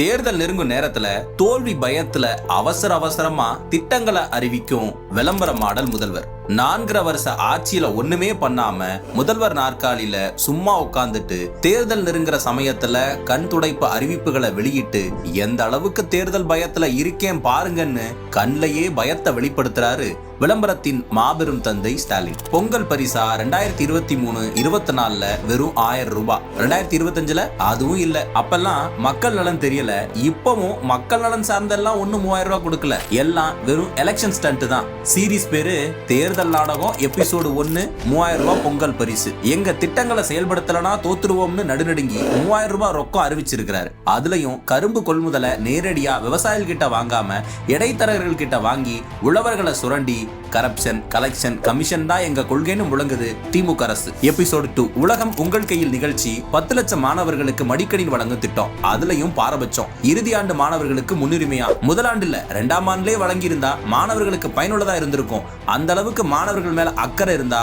தேர்தல் நெருங்கும் நேரத்துல தோல்வி பயத்துல அவசரமா திட்டங்களை அறிவிக்கும் விளம்பர மாடல் முதல்வர். 4.5 வருஷ ஆட்சியில ஒண்ணுமே பண்ணாம முதல்வர் நாற்காலியில சும்மா உட்கார்ந்துட்டு தேர்தல் நெருங்குற சமயத்துல கண் துடைப்பு அறிவிப்புகளை வெளியிட்டு எந்த அளவுக்கு தேர்தல் பயத்துல இருக்கேன் பாருங்கன்னு கண்லையே பயத்தை வெளிப்படுத்துறாரு விளம்பரத்தின் மாபெரும் தந்தை ஸ்டாலின். பொங்கல் பரிசா 2023-24 வெறும் 1000 ரூபாய், 2025 அதுவும் இல்ல. அப்பெல்லாம் மக்கள் நலன் தெரியல, இப்பவும் மக்கள் நலன் சார்ந்தெல்லாம் 3000 ரூபாய் கொடுக்கல, எல்லாம் வெறும் எலெக்ஷன் ஸ்டண்ட் தான். சீரிஸ் பேரு தேர்தல் நாடகம் எபிசோடு 1 3000 ரூபாய் பொங்கல் பரிசு. எங்க திட்டங்களை செயல்படுத்தலனா தோத்துருவோம்னு நடுநடுங்கி 3000 ரூபாய் ரொக்கம் அறிவிச்சிருக்கிறாரு. அதுலயும் கரும்பு கொள்முதலை நேரடியா விவசாயிகள் கிட்ட வாங்காம இடைத்தரகர்கள் கிட்ட வாங்கி உழவர்களை சுரண்டி கரப்ஷன், கலெக்ஷன், கமிஷன் தான் எங்க கொள்கைன்னு முழங்குது திமுக அரசு. எபிசோடு 2 உலகம் உங்கள் கையில் நிகழ்ச்சி 10 லட்சம் மாணவர்களுக்கு மடிக்கணினி வழங்கும் திட்டம். அதுலயும் பாரபட்சம். இறுதி ஆண்டு மாணவர்களுக்கு முன்னுரிமையா. முதலாண்டுல 2ஆம் ஆண்டுலயே வழங்கி இருந்தா மாணவர்களுக்கு பயனுள்ளதா இருந்திருக்கும். அந்த அளவுக்கு மாணவர்கள் மேல அக்கறை இருந்தா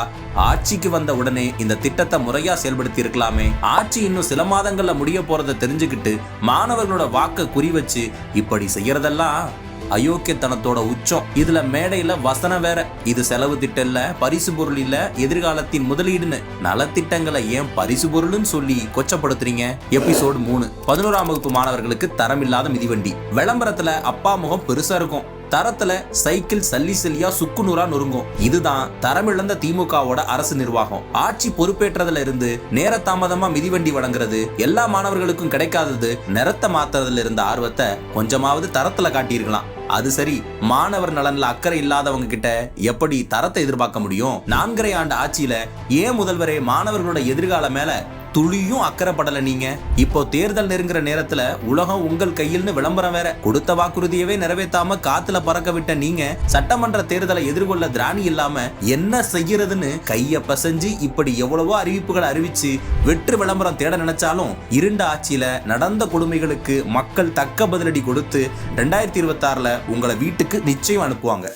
ஆட்சிக்கு வந்த உடனே இந்த திட்டத்தை முறையா செயல்படுத்தி இருக்கலாமே. ஆட்சி இன்னும் சில மாதங்கள்ல முடிய போறதை தெரிஞ்சுக்கிட்டு மாணவர்களோட வாக்க குறி வச்சு இப்படி செய்யறதெல்லாம் அயோக்கியத்தனத்தோட உச்சம். இதுல மேடையில வசனம் வேற. இது செலவு திட்டம் இல்ல, பரிசு பொருள் இல்ல, எதிர்காலத்தின் முதலீடுன்னு. நலத்திட்டங்களை ஏன் பரிசு பொருள்னு சொல்லி கொச்சப்படுத்துறீங்க? எபிசோடு 3 11ஆம் வகுப்பு மாணவர்களுக்கு தரமில்லாத மிதிவண்டி. விளம்பரத்துல அப்பா முகம் பெருசா இருக்கும், தரத்துல சைக்கிள் சல்லி சல்லியா சுக்குநூறா நொறுங்கும். இதுதான் தரமிழந்த திமுகவோட அரசு நிர்வாகம். ஆட்சி பொறுப்பேற்றதுல இருந்து நேர தாமதமா மிதிவண்டி வழங்குறது, எல்லா மாணவர்களுக்கும் கிடைக்காதது, நிறத்தை மாத்துறதுல இருந்த ஆர்வத்தை கொஞ்சமாவது தரத்துல காட்டியிருக்கலாம். அது சரி, மாணவர் நலன்ல அக்கறை இல்லாதவங்க கிட்ட எப்படி தரத்தை எதிர்பார்க்க முடியும்? 4.5 ஆண்டு ஆட்சியில ஏன் முதல்வரே மாணவர்களோட எதிர்கால மேல துளியும் அக்கறைப்படல நீங்க? இப்போ தேர்தல் நெருங்குற நேரத்துல உலகம் உங்கள் கையில்னு விளம்பரம் வேற. கொடுத்த வாக்குறுதியவே நிறைவேற்றாம காத்துல பறக்க விட்ட நீங்க சட்டமன்ற தேர்தலை எதிர்கொள்ள திராணி இல்லாம என்ன செய்யறதுன்னு கைய பசஞ்சு இப்படி எவ்வளவோ அறிவிப்புகளை அறிவிச்சு வெற்று விளம்பரம் தேட நினைச்சாலும் இருண்ட ஆட்சியில நடந்த கொடுமைகளுக்கு மக்கள் தக்க பதிலடி கொடுத்து 2026 உங்களை வீட்டுக்கு நிச்சயம் அனுப்புவாங்க.